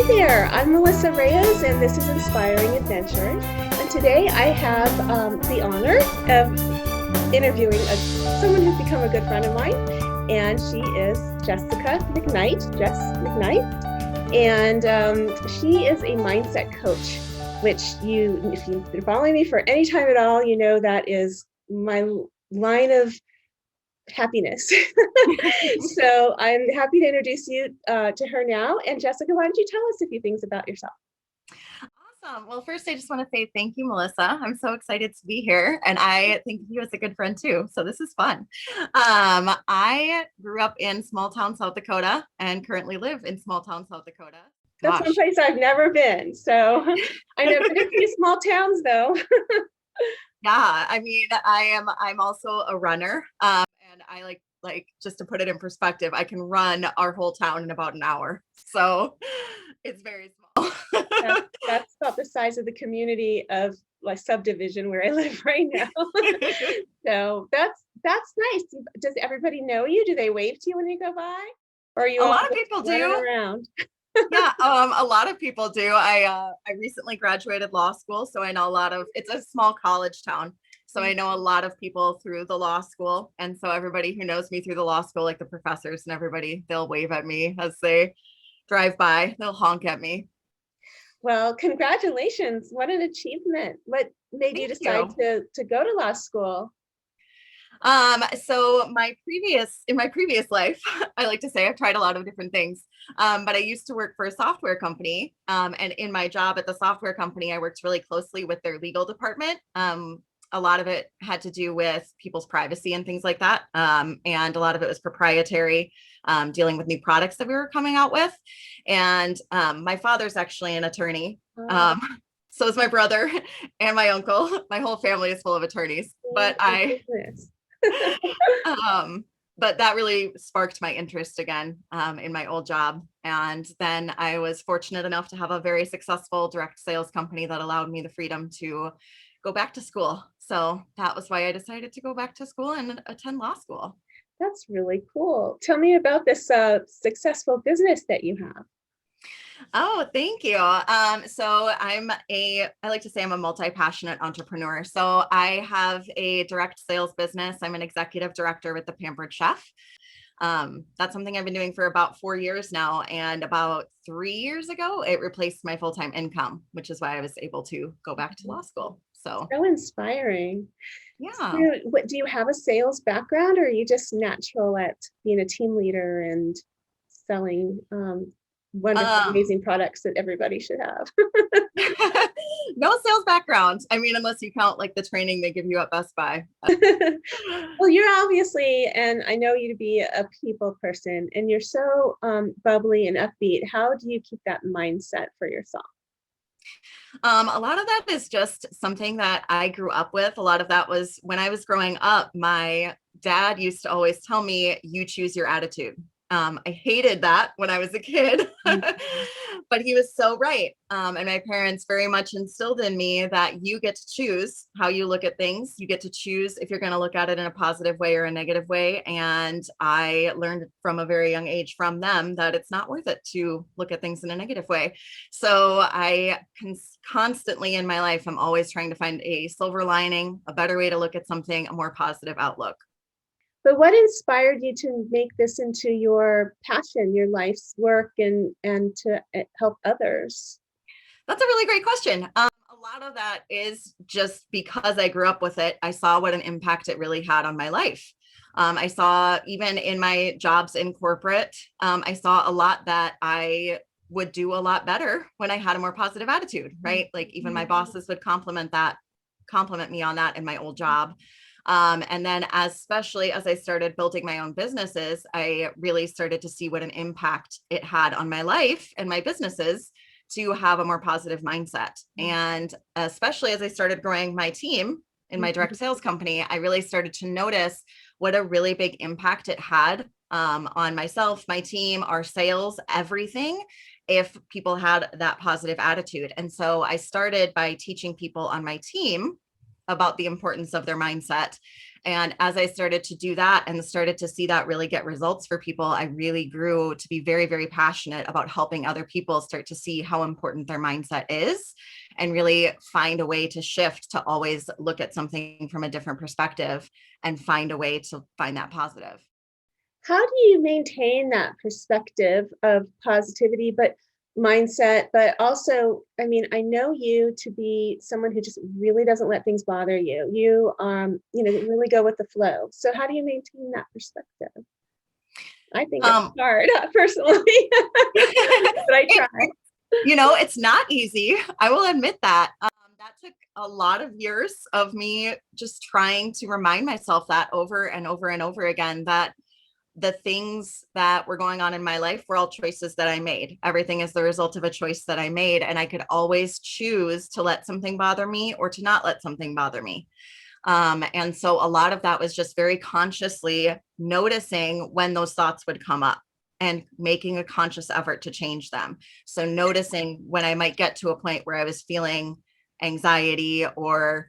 Hi there, I'm Melissa Reyes, and this is Inspiring Adventure. And today I have the honor of interviewing someone who's become a good friend of mine, and she is Jessica McKnight, Jess McKnight. And she is a mindset coach, which if you've been following me for any time at all, you know that is my line of happiness. So I'm happy to introduce you to her now. And Jessica, why don't you tell us a few things about yourself? Awesome. Well, first, I just want to say thank you, Melissa. I'm so excited to be here. And I think you as a good friend too. So this is fun. I grew up in small town, South Dakota, and currently live in small town, South Dakota. That's one place I've never been. So I know been a few small towns though. Yeah, I mean, I'm also a runner. And I like just to put it in perspective, I can run our whole town in about an hour. So it's very small. That's about the size of the community of like subdivision where I live right now. So that's nice. Does everybody know you? Do they wave to you when you go by? Or are you a lot of people do around? Yeah, a lot of people do. I recently graduated law school, so I know it's a small college town. So I know a lot of people through the law school. And so everybody who knows me through the law school, like the professors and everybody, they'll wave at me as they drive by. They'll honk at me. Well, congratulations. What an achievement. What made you decide to go to law school? So in my previous life, I like to say I've tried a lot of different things. But I used to work for a software company. And in my job at the software company, I worked really closely with their legal department. A lot of it had to do with people's privacy and things like that. And a lot of it was proprietary, dealing with new products that we were coming out with. And my father's actually an attorney. So is my brother and my uncle. My whole family is full of attorneys. But but that really sparked my interest again in my old job. And then I was fortunate enough to have a very successful direct sales company that allowed me the freedom to go back to school. So that was why I decided to go back to school and attend law school. That's really cool. Tell me about this successful business that you have. Oh, thank you. So I like to say I'm a multi-passionate entrepreneur. So I have a direct sales business. I'm an executive director with the Pampered chef. That's something I've been doing for about 4 years now. And about 3 years ago, it replaced my full-time income, which is why I was able to go back to law school. So inspiring. Yeah. So, do you have a sales background, or are you just natural at being a team leader and selling wonderful, amazing products that everybody should have? No sales background. I mean, unless you count like the training they give you at Best Buy. Well, you're obviously, and I know you to be a people person, and you're so bubbly and upbeat. How do you keep that mindset for yourself? A lot of that is just something that I grew up with. A lot of that was when I was growing up, my dad used to always tell me, you choose your attitude. I hated that when I was a kid, but he was so right. And my parents very much instilled in me that you get to choose how you look at things. You get to choose if you're going to look at it in a positive way or a negative way. And I learned from a very young age from them that it's not worth it to look at things in a negative way. So I constantly in my life, I'm always trying to find a silver lining, a better way to look at something, a more positive outlook. But what inspired you to make this into your passion, your life's work, and to help others? That's a really great question. A lot of that is just because I grew up with it. I saw what an impact it really had on my life. I saw even in my jobs in corporate, I saw a lot that I would do a lot better when I had a more positive attitude, right? Like even my bosses would compliment me on that in my old job. And then especially as I started building my own businesses, I really started to see what an impact it had on my life and my businesses to have a more positive mindset. And especially as I started growing my team in my direct sales company, I really started to notice what a really big impact it had on myself, my team, our sales, everything, if people had that positive attitude. And so I started by teaching people on my team about the importance of their mindset. And as I started to do that and started to see that really get results for people, I really grew to be very, very passionate about helping other people start to see how important their mindset is and really find a way to shift, to always look at something from a different perspective and find a way to find that positive. How do you maintain that perspective of positivity, but mindset, but also, I mean, I know you to be someone who just really doesn't let things bother you. You really go with the flow. So how do you maintain that perspective? I think it's hard personally, but I try. It's not easy. I will admit that. That took a lot of years of me just trying to remind myself that over and over and over again, that the things that were going on in my life were all choices that I made. Everything is the result of a choice that I made. And I could always choose to let something bother me or to not let something bother me. And so a lot of that was just very consciously noticing when those thoughts would come up and making a conscious effort to change them. So noticing when I might get to a point where I was feeling anxiety or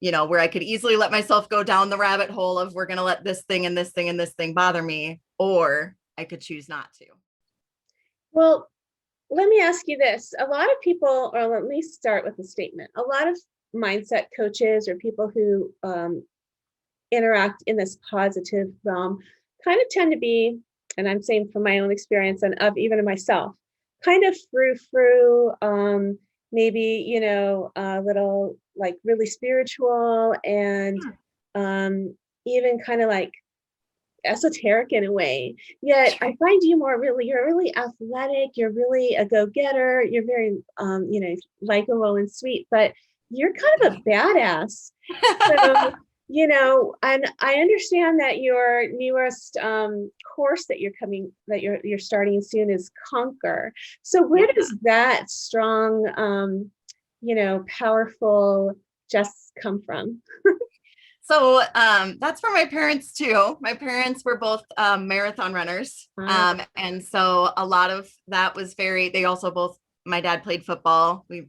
where I could easily let myself go down the rabbit hole of we're going to let this thing and this thing and this thing bother me, or I could choose not to. Well, let me ask you this. A lot of people, or let me start with a statement. A lot of mindset coaches or people who interact in this positive realm kind of tend to be, and I'm saying from my own experience and of even myself, kind of frou-frou, maybe, a little like really spiritual and even kind of like esoteric in a way. Yet I find you you're really athletic, you're really a go-getter, you're very, likable and sweet, but you're kind of a badass. So, and I understand that your newest course that you're starting soon is Conquer. So where does that strong, powerful Jess come from? So that's from my parents too. My parents were both marathon runners. And so a lot of that was they also both, my dad played football. We,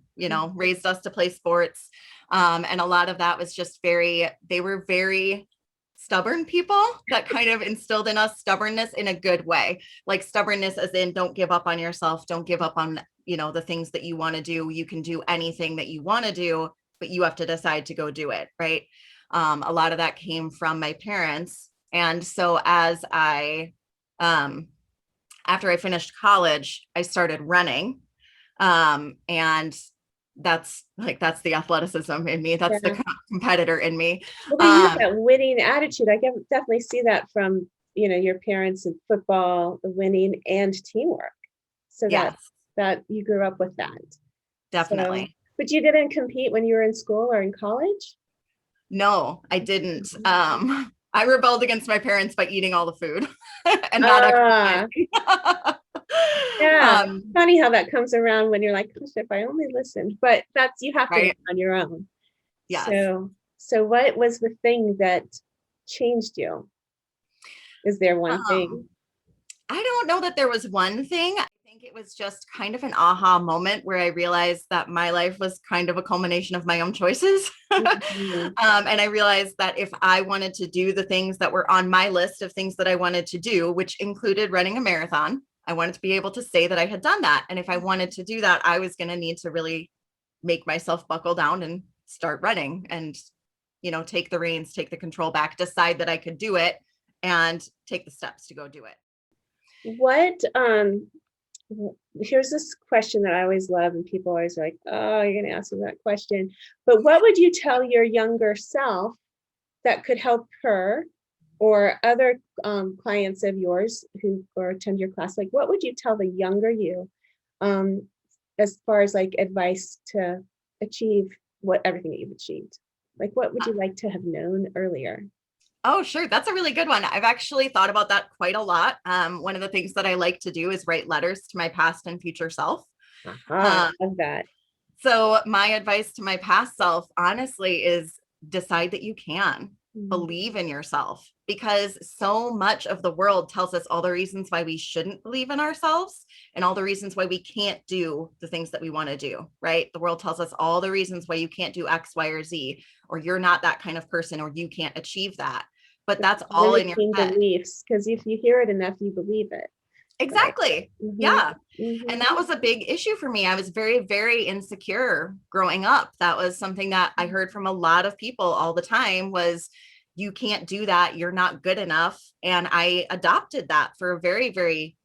raised us to play sports. And a lot of that was just they were very stubborn people that kind of instilled in us stubbornness in a good way, like stubbornness as in don't give up on yourself. Don't give up on, the things that you want to do. You can do anything that you want to do, but you have to decide to go do it. Right. A lot of that came from my parents. And so as after I finished college, I started running. And that's the athleticism in me. That's the competitor in me. Well, you have that winning attitude. I can definitely see that from, your parents in football, the winning and teamwork. So that you grew up with that. Definitely. So, but you didn't compete when you were in school or in college? No, I didn't. I rebelled against my parents by eating all the food and not exercising. Yeah, funny how that comes around when you're like, gosh, if I only listened, but you have to on your own. Yes. So what was the thing that changed you? Is there one thing? I don't know that there was one thing. I think it was just kind of an aha moment where I realized that my life was kind of a culmination of my own choices. And I realized that if I wanted to do the things that were on my list of things that I wanted to do, which included running a marathon, I wanted to be able to say that I had done that. And if I wanted to do that, I was going to need to really make myself buckle down and start running and, take the reins, take the control back, decide that I could do it and take the steps to go do it. Here's this question that I always love, and people always are like, oh, you're going to ask me that question. But what would you tell your younger self that could help her or other clients of yours who or attend your class? Like, what would you tell the younger you as far as like advice to achieve everything that you've achieved? Like, what would you like to have known earlier? Oh, sure. That's a really good one. I've actually thought about that quite a lot. One of the things that I like to do is write letters to my past and future self. I love that. So my advice to my past self, honestly, is decide that you can. believe in yourself, because so much of the world tells us all the reasons why we shouldn't believe in ourselves and all the reasons why we can't do the things that we want to do, right? The world tells us all the reasons why you can't do X, Y, or Z, or you're not that kind of person, or you can't achieve that. But that's all in your head. Beliefs, because if you hear it enough, you believe it. Exactly. Right? Yeah. And that was a big issue for me. I was very, very insecure growing up. That was something that I heard from a lot of people all the time was, you can't do that. You're not good enough. And I adopted that for a very, very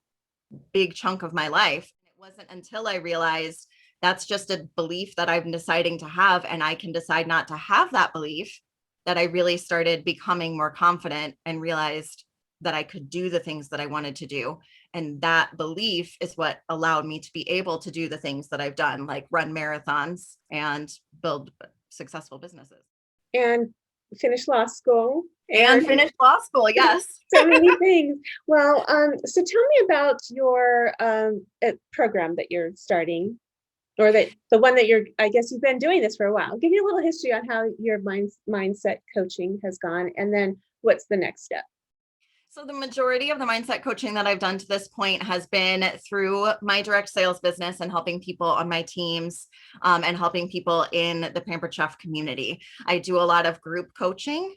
big chunk of my life. It wasn't until I realized that's just a belief that I'm deciding to have, and I can decide not to have that belief, that I really started becoming more confident and realized that I could do the things that I wanted to do. And that belief is what allowed me to be able to do the things that I've done, like run marathons and build successful businesses. And finish law school. And finish law school, yes. So many things. Well, so tell me about your program that you're starting, or the one that I guess you've been doing this for a while. Give me a little history on how your mindset coaching has gone, and then what's the next step? So the majority of the mindset coaching that I've done to this point has been through my direct sales business and helping people on my teams and helping people in the Pampered Chef community. I do a lot of group coaching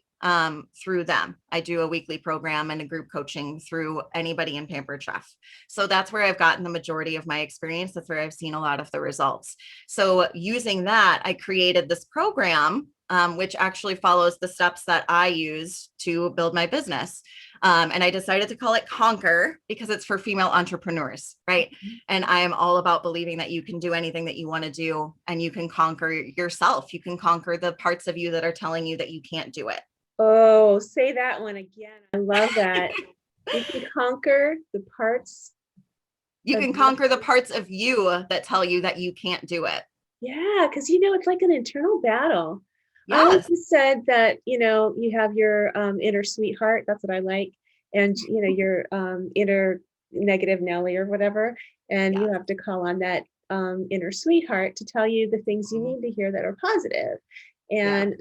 through them. I do a weekly program and a group coaching through anybody in Pampered Chef. So that's where I've gotten the majority of my experience. That's where I've seen a lot of the results. So using that, I created this program, which actually follows the steps that I use to build my business. And I decided to call it Conquer because it's for female entrepreneurs, right? And I am all about believing that you can do anything that you want to do, and you can conquer yourself. You can conquer the parts of you that are telling you that you can't do it. Oh, say that one again. I love that. You can conquer the parts. You can conquer the parts of you that tell you that you can't do it. Yeah, because it's like an internal battle. Yes. I always said that, you have your inner sweetheart. That's what I like. And, your inner negative Nelly or whatever. And you have to call on that inner sweetheart to tell you the things you need to hear that are positive. And,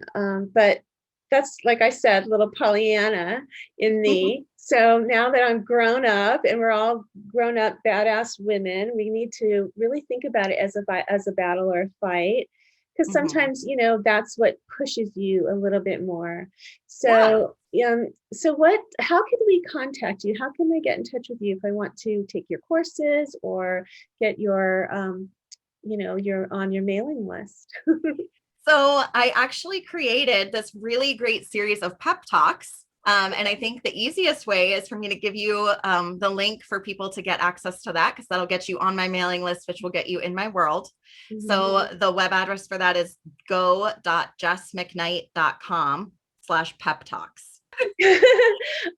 but that's, like I said, little Pollyanna in me. So now that I'm grown up and we're all grown up badass women, we need to really think about it as a battle or a fight. Because sometimes, that's what pushes you a little bit more. So, how can we contact you? How can I get in touch with you if I want to take your courses or get your, you're on your mailing list? So I actually created this really great series of pep talks. And I think the easiest way is for me to give you the link for people to get access to that, because that'll get you on my mailing list, which will get you in my world. So the web address for that is go.jessmcknight.com/pep talks.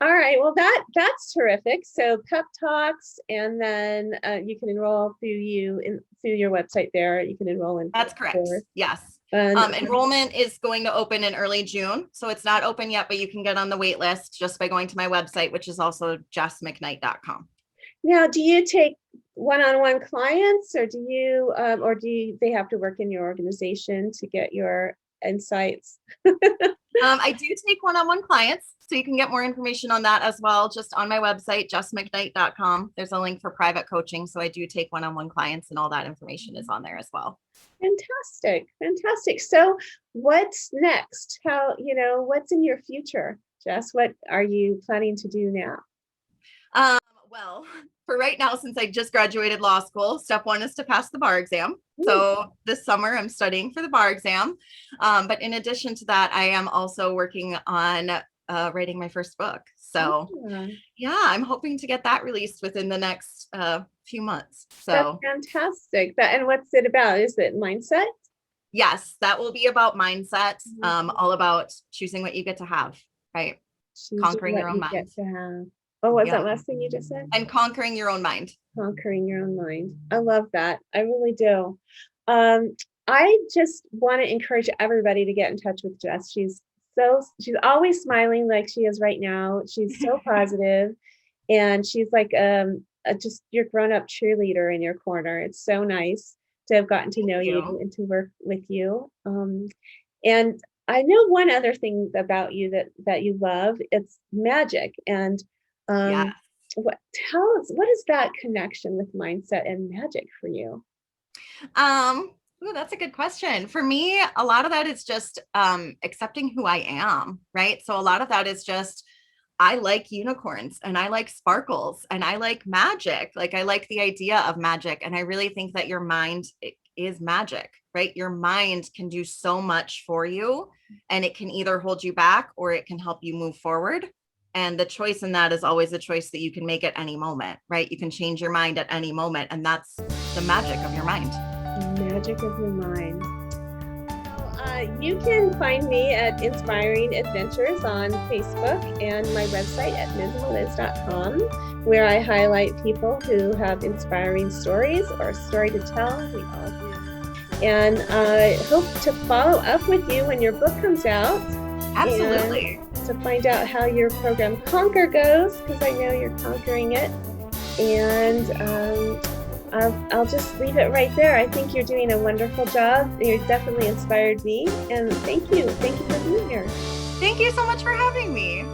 All right. Well, that's terrific. So pep talks, and then you can enroll through your website there. You can enroll in. That's correct. Yes. Enrollment is going to open in early June. So it's not open yet, but you can get on the wait list just by going to my website, which is also jessmcknight.com. Now, do you take one-on-one clients, or do they have to work in your organization to get your insights? I do take one-on-one clients, so you can get more information on that as well. Just on my website, jessmcknight.com. There's a link for private coaching. So I do take one-on-one clients, and all that information is on there as well. Fantastic. So what's next? What's in your future, Jess? What are you planning to do now? Well, for right now, since I just graduated law school, step one is to pass the bar exam. So this summer I'm studying for the bar exam. But in addition to that, I am also working on writing my first book. So I'm hoping to get that released within the next few months. So that's fantastic. And what's it about? Is it mindset? Yes, that will be about mindset, all about choosing what you get to have, right? Conquering your own mind. Oh, what's that last thing you just said? And conquering your own mind. Conquering your own mind. I love that. I really do. I just want to encourage everybody to get in touch with Jess. She's always smiling like she is right now. She's so positive, and she's like just your grown-up cheerleader in your corner. It's so nice to have gotten to know you and to work with you. And I know one other thing about you that you love. It's magic. And Yeah. um, what tell us what is that connection with mindset and magic for you? Ooh, that's a good question. For me, a lot of that is just accepting who I am, right? So a lot of that is just I like unicorns and I like sparkles and I like magic. Like I like the idea of magic. And I really think that your mind is magic, right? Your mind can do so much for you and it can either hold you back or it can help you move forward. And the choice in that is always a choice that you can make at any moment, right? You can change your mind at any moment. And that's the magic of your mind. Magic of your mind. You can find me at Inspiring Adventures on Facebook and my website at msmeliz.com, where I highlight people who have inspiring stories or a story to tell. We all do. And I hope to follow up with you when your book comes out. Absolutely. And to find out how your program Conquer goes, because I know you're conquering it. And I'll just leave it right there. I think you're doing a wonderful job. You've definitely inspired me. And thank you. Thank you for being here. Thank you so much for having me.